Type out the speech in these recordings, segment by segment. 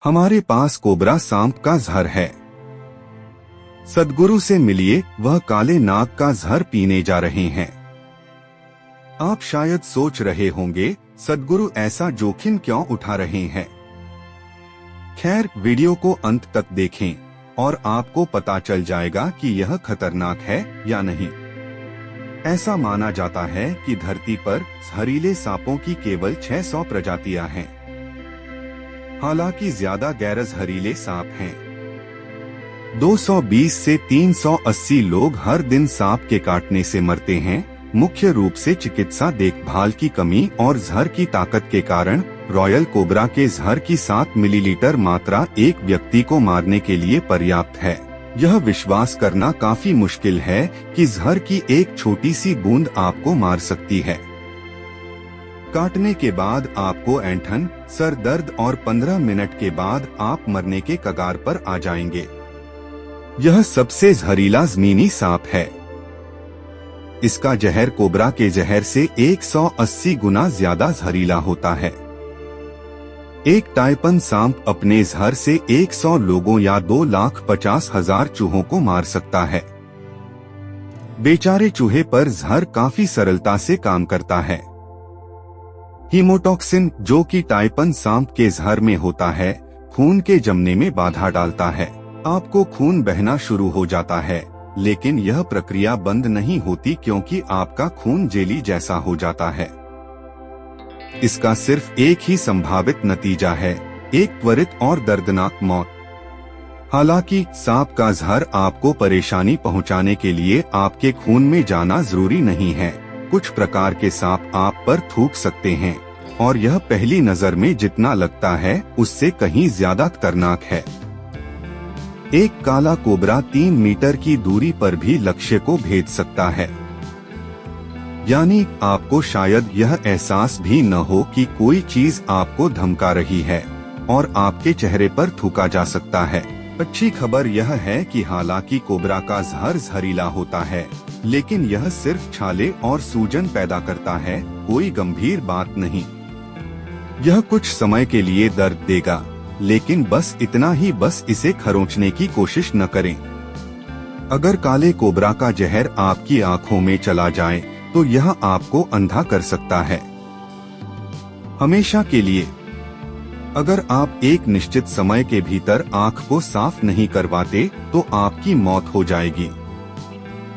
हमारे पास कोबरा सांप का जहर है। सद्गुरु से मिलिए, वह काले नाग का जहर पीने जा रहे हैं। आप शायद सोच रहे होंगे, सद्गुरु ऐसा जोखिम क्यों उठा रहे हैं। खैर, वीडियो को अंत तक देखें और आपको पता चल जाएगा कि यह खतरनाक है या नहीं। ऐसा माना जाता है कि धरती पर जहरीले सांपों की केवल 600 प्रजातियां हैं। हालांकि ज्यादा गैर जहरीले सांप हैं। 220 से 380 लोग हर दिन सांप के काटने से मरते हैं। मुख्य रूप से चिकित्सा देखभाल की कमी और जहर की ताकत के कारण रॉयल कोबरा के जहर की 7 मिलीलीटर मात्रा एक व्यक्ति को मारने के लिए पर्याप्त है। यह विश्वास करना काफी मुश्किल है कि जहर की एक छोटी सी बूंद आपको मार सकती है। काटने के बाद आपको ऐंठन, सर दर्द और 15 मिनट के बाद आप मरने के कगार पर आ जाएंगे। यह सबसे जहरीला जमीनी सांप है। इसका जहर कोबरा के जहर से 180 गुना ज्यादा जहरीला होता है। एक टाइपन सांप अपने जहर से 100 लोगों या 2,50,000 चूहों को मार सकता है। बेचारे चूहे पर जहर काफी सरलता से काम करता है। हीमोटॉक्सिन, जो कि टाइपन सांप के जहर में होता है, खून के जमने में बाधा डालता है। आपको खून बहना शुरू हो जाता है, लेकिन यह प्रक्रिया बंद नहीं होती क्योंकि आपका खून जेली जैसा हो जाता है। इसका सिर्फ एक ही संभावित नतीजा है, एक त्वरित और दर्दनाक मौत। हालांकि सांप का जहर आपको परेशानी पहुंचाने के लिए आपके खून में जाना जरूरी नहीं है। कुछ प्रकार के सांप आप पर थूक सकते हैं और यह पहली नजर में जितना लगता है उससे कहीं ज्यादा खतरनाक है। एक काला कोबरा 3 मीटर की दूरी पर भी लक्ष्य को भेद सकता है। यानी आपको शायद यह एहसास भी न हो कि कोई चीज आपको धमका रही है और आपके चेहरे पर थूका जा सकता है। अच्छी खबर यह है कि हालांकि कोबरा का जहर जहरीला होता है, लेकिन यह सिर्फ छाले और सूजन पैदा करता है, कोई गंभीर बात नहीं। यह कुछ समय के लिए दर्द देगा, लेकिन बस इतना ही, बस इसे खरोंचने की कोशिश न करें। अगर काले कोबरा का जहर आपकी आंखों में चला जाए तो यह आपको अंधा कर सकता है, हमेशा के लिए। अगर आप एक निश्चित समय के भीतर आंख को साफ नहीं करवाते तो आपकी मौत हो जाएगी।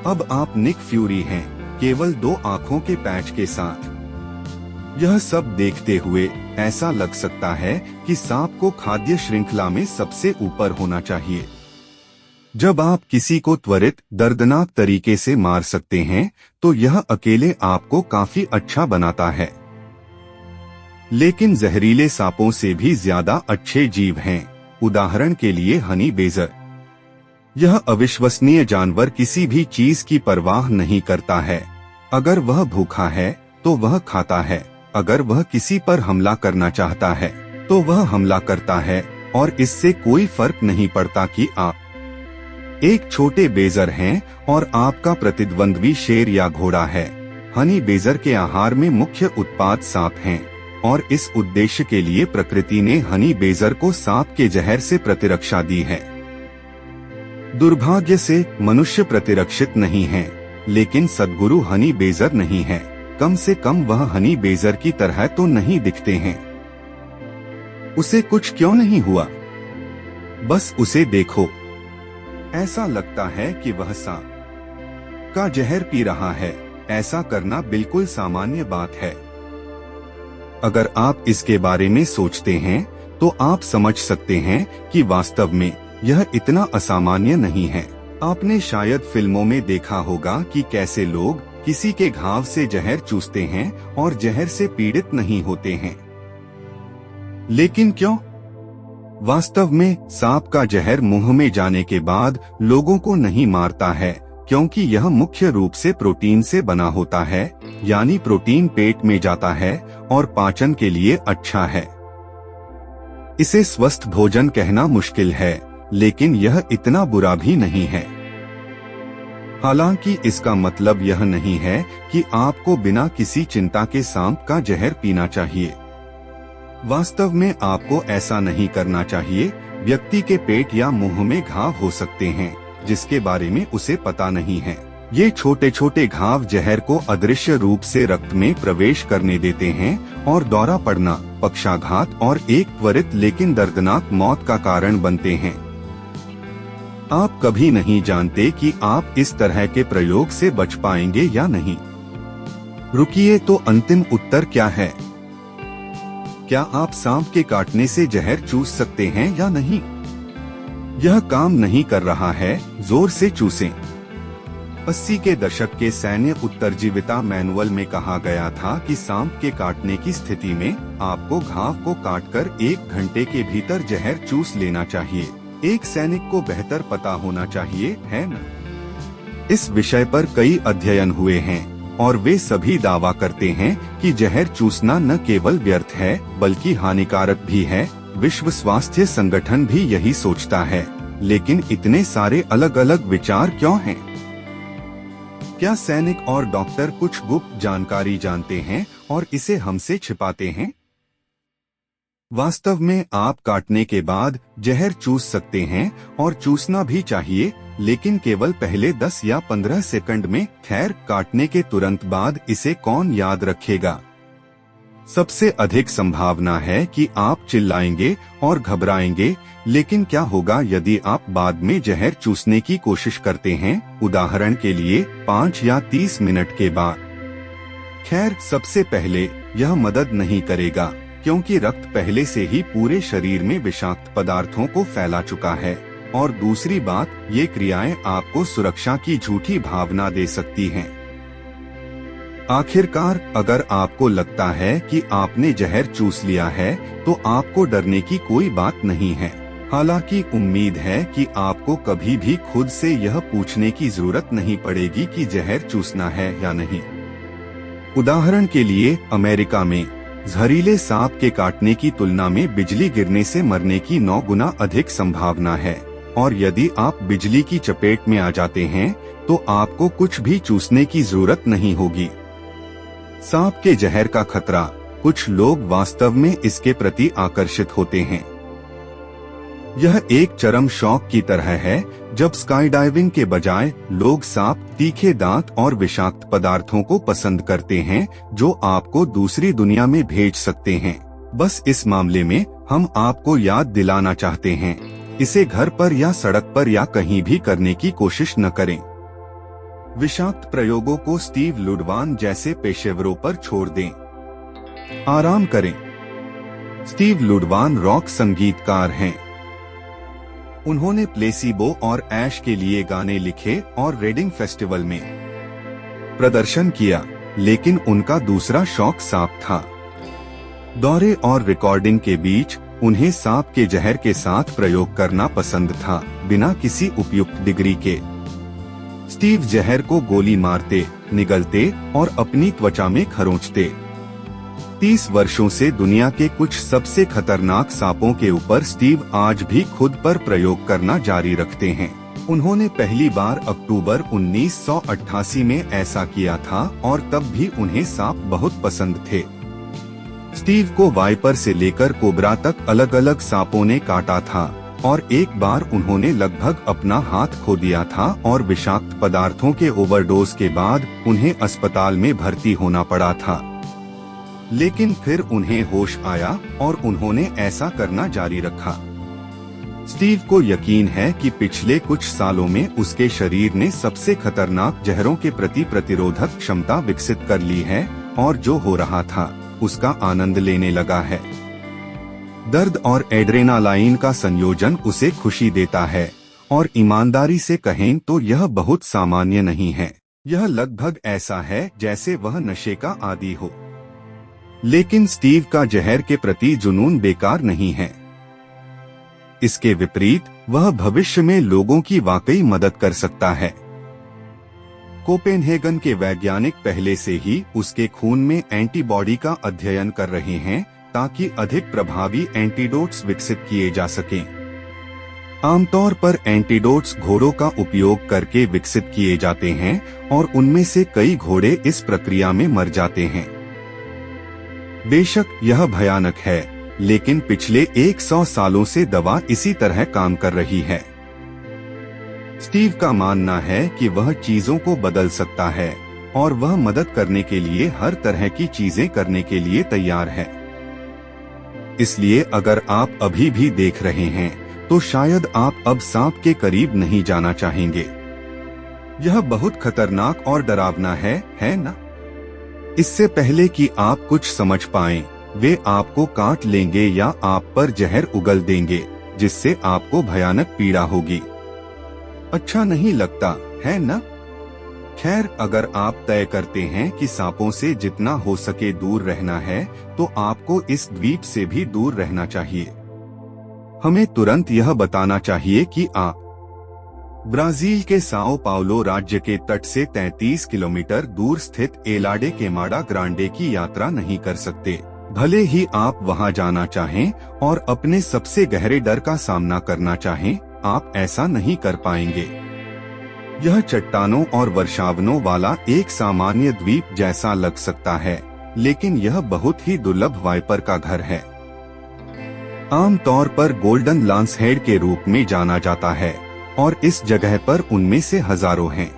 अब आप निक फ्यूरी हैं, केवल 2 आंखों के पैच के साथ। यह सब देखते हुए ऐसा लग सकता है कि सांप को खाद्य श्रृंखला में सबसे ऊपर होना चाहिए। जब आप किसी को त्वरित, दर्दनाक तरीके से मार सकते हैं तो यह अकेले आपको काफी अच्छा बनाता है। लेकिन जहरीले सांपों से भी ज्यादा अच्छे जीव हैं। उदाहरण के लिए हनी बेजर। यह अविश्वसनीय जानवर किसी भी चीज की परवाह नहीं करता है। अगर वह भूखा है तो वह खाता है, अगर वह किसी पर हमला करना चाहता है तो वह हमला करता है, और इससे कोई फर्क नहीं पड़ता कि आप एक छोटे बेजर हैं और आपका प्रतिद्वंद्वी शेर या घोड़ा है। हनी बेजर के आहार में मुख्य उत्पाद सांप हैं, और इस उद्देश्य के लिए प्रकृति ने हनी बेजर को सांप के जहर से प्रतिरक्षा दी है। दुर्भाग्य से मनुष्य प्रतिरक्षित नहीं है, लेकिन सद्गुरु हनी बेजर नहीं है। कम से कम वह हनी बेजर की तरह तो नहीं दिखते हैं। उसे कुछ क्यों नहीं हुआ? बस उसे देखो, ऐसा लगता है कि वह सांप का जहर पी रहा है। ऐसा करना बिल्कुल सामान्य बात है। अगर आप इसके बारे में सोचते हैं तो आप समझ सकते हैं कि वास्तव में यह इतना असामान्य नहीं है। आपने शायद फिल्मों में देखा होगा कि कैसे लोग किसी के घाव से जहर चूसते हैं और जहर से पीड़ित नहीं होते हैं। लेकिन क्यों? वास्तव में सांप का जहर मुंह में जाने के बाद लोगों को नहीं मारता है, क्योंकि यह मुख्य रूप से प्रोटीन से बना होता है। यानी प्रोटीन पेट में जाता है और पाचन के लिए अच्छा है। इसे स्वस्थ भोजन कहना मुश्किल है, लेकिन यह इतना बुरा भी नहीं है। हालांकि इसका मतलब यह नहीं है कि आपको बिना किसी चिंता के सांप का जहर पीना चाहिए। वास्तव में आपको ऐसा नहीं करना चाहिए। व्यक्ति के पेट या मुंह में घाव हो सकते हैं जिसके बारे में उसे पता नहीं है। ये छोटे छोटे घाव जहर को अदृश्य रूप से रक्त में प्रवेश करने देते हैं और दौरा पड़ना, पक्षाघात और एक त्वरित लेकिन दर्दनाक मौत का कारण बनते हैं। आप कभी नहीं जानते कि आप इस तरह के प्रयोग से बच पाएंगे या नहीं। रुकिए, तो अंतिम उत्तर क्या है? क्या आप सांप के काटने से जहर चूस सकते हैं या नहीं? यह काम नहीं कर रहा है, जोर से चूसें। 80 के दशक के सैन्य उत्तरजीविता मैनुअल में कहा गया था कि सांप के काटने की स्थिति में आपको घाव को काटकर 1 घंटे के भीतर जहर चूस लेना चाहिए। एक सैनिक को बेहतर पता होना चाहिए, है न? इस विषय पर कई अध्ययन हुए हैं और वे सभी दावा करते हैं कि जहर चूसना न केवल व्यर्थ है बल्कि हानिकारक भी है। विश्व स्वास्थ्य संगठन भी यही सोचता है, लेकिन इतने सारे अलग अलग विचार क्यों हैं? क्या सैनिक और डॉक्टर कुछ गुप्त जानकारी जानते हैं और इसे हमसे छिपाते हैं? वास्तव में आप काटने के बाद जहर चूस सकते हैं और चूसना भी चाहिए, लेकिन केवल पहले 10 या 15 सेकंड में। खैर, काटने के तुरंत बाद इसे कौन याद रखेगा? सबसे अधिक संभावना है कि आप चिल्लाएंगे और घबराएंगे, लेकिन क्या होगा यदि आप बाद में जहर चूसने की कोशिश करते हैं, उदाहरण के लिए 5 या 30 मिनट के बाद? खैर, सबसे पहले यह मदद नहीं करेगा क्योंकि रक्त पहले से ही पूरे शरीर में विषाक्त पदार्थों को फैला चुका है, और दूसरी बात, ये क्रियाएं आपको सुरक्षा की झूठी भावना दे सकती हैं। आखिरकार, अगर आपको लगता है कि आपने जहर चूस लिया है तो आपको डरने की कोई बात नहीं है। हालांकि उम्मीद है कि आपको कभी भी खुद से यह पूछने की जरूरत नहीं पड़ेगी कि जहर चूसना है या नहीं। उदाहरण के लिए, अमेरिका में जहरीले सांप के काटने की तुलना में बिजली गिरने से मरने की 9 गुना अधिक संभावना है, और यदि आप बिजली की चपेट में आ जाते हैं तो आपको कुछ भी चूसने की जरूरत नहीं होगी। सांप के जहर का खतरा, कुछ लोग वास्तव में इसके प्रति आकर्षित होते हैं। यह एक चरम शौक की तरह है, जब स्काई डाइविंग के बजाय लोग सांप, तीखे दांत और विषाक्त पदार्थों को पसंद करते हैं जो आपको दूसरी दुनिया में भेज सकते हैं। बस इस मामले में हम आपको याद दिलाना चाहते हैं, इसे घर पर या सड़क पर या कहीं भी करने की कोशिश न करें। विषाक्त प्रयोगों को स्टीव लुडवान जैसे पेशेवरों पर छोड़ दें। आराम करें। स्टीव लुडवान रॉक संगीतकार हैं। उन्होंने प्लेसिबो और ऐश के लिए गाने लिखे और रेडिंग फेस्टिवल में प्रदर्शन किया, लेकिन उनका दूसरा शौक सांप था। दौरे और रिकॉर्डिंग के बीच उन्हें सांप के जहर के साथ प्रयोग करना पसंद था, बिना किसी उपयुक्त डिग्री के। स्टीव जहर को गोली मारते, निगलते और अपनी त्वचा में खरोंचते। 30 वर्षों से दुनिया के कुछ सबसे खतरनाक सांपों के ऊपर स्टीव आज भी खुद पर प्रयोग करना जारी रखते हैं। उन्होंने पहली बार अक्टूबर 1988 में ऐसा किया था और तब भी उन्हें सांप बहुत पसंद थे। स्टीव को वाइपर से लेकर कोबरा तक अलग अलग सांपों ने काटा था और एक बार उन्होंने लगभग अपना हाथ खो दिया था और विषाक्त पदार्थों के ओवरडोज के बाद उन्हें अस्पताल में भर्ती होना पड़ा था। लेकिन फिर उन्हें होश आया और उन्होंने ऐसा करना जारी रखा। स्टीव को यकीन है कि पिछले कुछ सालों में उसके शरीर ने सबसे खतरनाक जहरों के प्रति प्रतिरोधक क्षमता विकसित कर ली है और जो हो रहा था उसका आनंद लेने लगा है। दर्द और एड्रेनालाइन का संयोजन उसे खुशी देता है, और ईमानदारी से कहें तो यह बहुत सामान्य नहीं है। यह लगभग ऐसा है जैसे वह नशे का आदी हो। लेकिन स्टीव का जहर के प्रति जुनून बेकार नहीं है। इसके विपरीत वह भविष्य में लोगों की वाकई मदद कर सकता है। कोपेनहेगन के वैज्ञानिक पहले से ही उसके खून में एंटीबॉडी का अध्ययन कर रहे हैं ताकि अधिक प्रभावी एंटीडोट्स विकसित किए जा सकें। आमतौर पर एंटीडोट्स घोड़ों का उपयोग करके विकसित किए जाते हैं और उनमें से कई घोड़े इस प्रक्रिया में मर जाते हैं। बेशक यह भयानक है, लेकिन पिछले 100 सालों से दवा इसी तरह काम कर रही है। स्टीव का मानना है कि वह चीजों को बदल सकता है और वह मदद करने के लिए हर तरह की चीजें करने के लिए तैयार है। इसलिए अगर आप अभी भी देख रहे हैं तो शायद आप अब सांप के करीब नहीं जाना चाहेंगे। यह बहुत खतरनाक और डरावना है ना? इससे पहले कि आप कुछ समझ पाएं, वे आपको काट लेंगे या आप पर जहर उगल देंगे, जिससे आपको भयानक पीड़ा होगी। अच्छा नहीं लगता है ना? खैर, अगर आप तय करते हैं कि सांपों से जितना हो सके दूर रहना है, तो आपको इस द्वीप से भी दूर रहना चाहिए। हमें तुरंत यह बताना चाहिए कि आप ब्राजील के साओ पाउलो राज्य के तट से 33 किलोमीटर दूर स्थित एलाडे केमाडा ग्रांडे की यात्रा नहीं कर सकते, भले ही आप वहां जाना चाहें और अपने सबसे गहरे डर का सामना करना चाहें, आप ऐसा नहीं कर पाएंगे। यह चट्टानों और वर्षावनों वाला एक सामान्य द्वीप जैसा लग सकता है, लेकिन यह बहुत ही दुर्लभ वाइपर का घर है। आमतौर पर गोल्डन लांसहेड के रूप में जाना जाता है और इस जगह पर उनमें से हजारों हैं।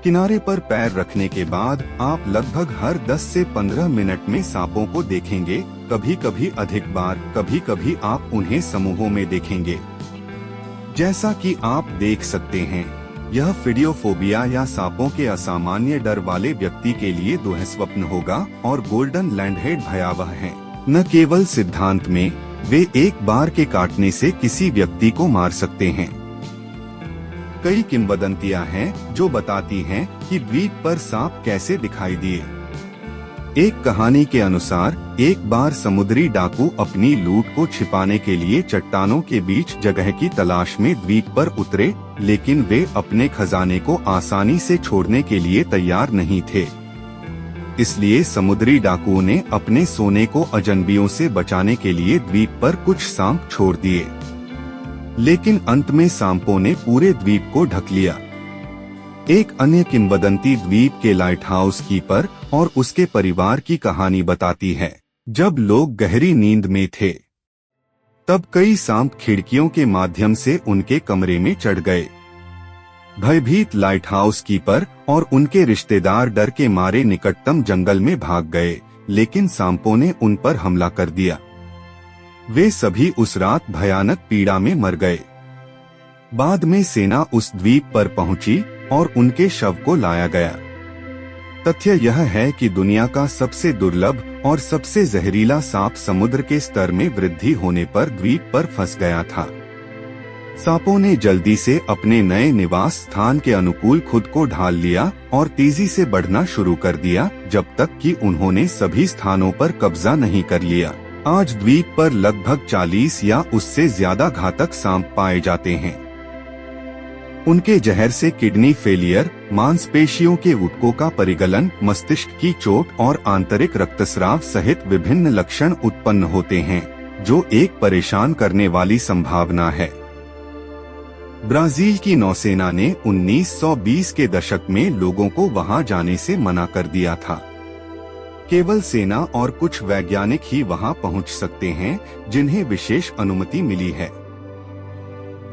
किनारे पर पैर रखने के बाद आप लगभग हर 10 से 15 मिनट में सांपों को देखेंगे, कभी कभी अधिक बार, कभी कभी आप उन्हें समूहों में देखेंगे। जैसा कि आप देख सकते हैं, यह फिडियोफोबिया या सांपों के असामान्य डर वाले व्यक्ति के लिए दुःस्वप्न होगा और गोल्डन लैंडहेड भयावह है। न केवल सिद्धांत में, वे एक बार के काटने से किसी व्यक्ति को मार सकते हैं। कई किंवदंतियां हैं जो बताती हैं कि द्वीप पर सांप कैसे दिखाई दिए। एक कहानी के अनुसार एक बार समुद्री डाकू अपनी लूट को छिपाने के लिए चट्टानों के बीच जगह की तलाश में द्वीप पर उतरे, लेकिन वे अपने खजाने को आसानी से छोड़ने के लिए तैयार नहीं थे। इसलिए समुद्री डाकुओं ने अपने सोने को अजनबियों से बचाने के लिए द्वीप पर कुछ सांप छोड़ दिए, लेकिन अंत में सांपों ने पूरे द्वीप को ढक लिया। एक अन्य किंवदंती द्वीप के लाइट हाउस कीपर और उसके परिवार की कहानी बताती है। जब लोग गहरी नींद में थे, तब कई सांप खिड़कियों के माध्यम से उनके कमरे में चढ़ गए। भयभीत लाइट हाउस कीपर और उनके रिश्तेदार डर के मारे निकटतम जंगल में भाग गए, लेकिन सांपों ने उन पर हमला कर दिया। वे सभी उस रात भयानक पीड़ा में मर गए। बाद में सेना उस द्वीप पर पहुंची और उनके शव को लाया गया। तथ्य यह है कि दुनिया का सबसे दुर्लभ और सबसे जहरीला सांप समुद्र के स्तर में वृद्धि होने पर द्वीप पर फंस गया था। सांपों ने जल्दी से अपने नए निवास स्थान के अनुकूल खुद को ढाल लिया और तेजी से बढ़ना शुरू कर दिया, जब तक कि उन्होंने सभी स्थानों पर कब्जा नहीं कर लिया। आज द्वीप पर लगभग 40 या उससे ज्यादा घातक सांप पाए जाते हैं। उनके जहर से किडनी फेलियर, मांसपेशियों के ऊतकों का परिगलन, मस्तिष्क की चोट और आंतरिक रक्तस्राव सहित विभिन्न लक्षण उत्पन्न होते हैं, जो एक परेशान करने वाली संभावना है। ब्राजील की नौसेना ने 1920 के दशक में लोगों को वहां जाने से मना कर दिया था। केवल सेना और कुछ वैज्ञानिक ही वहां पहुंच सकते हैं, जिन्हें विशेष अनुमति मिली है।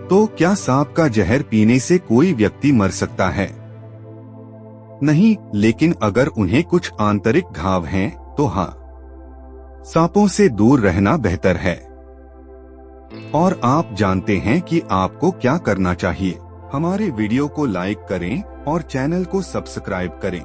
तो क्या सांप का जहर पीने से कोई व्यक्ति मर सकता है? नहीं, लेकिन अगर उन्हें कुछ आंतरिक घाव हैं, तो हाँ, सांपों से दूर रहना बेहतर है। और आप जानते हैं कि आपको क्या करना चाहिए। हमारे वीडियो को लाइक करें और चैनल को सब्सक्राइब करें।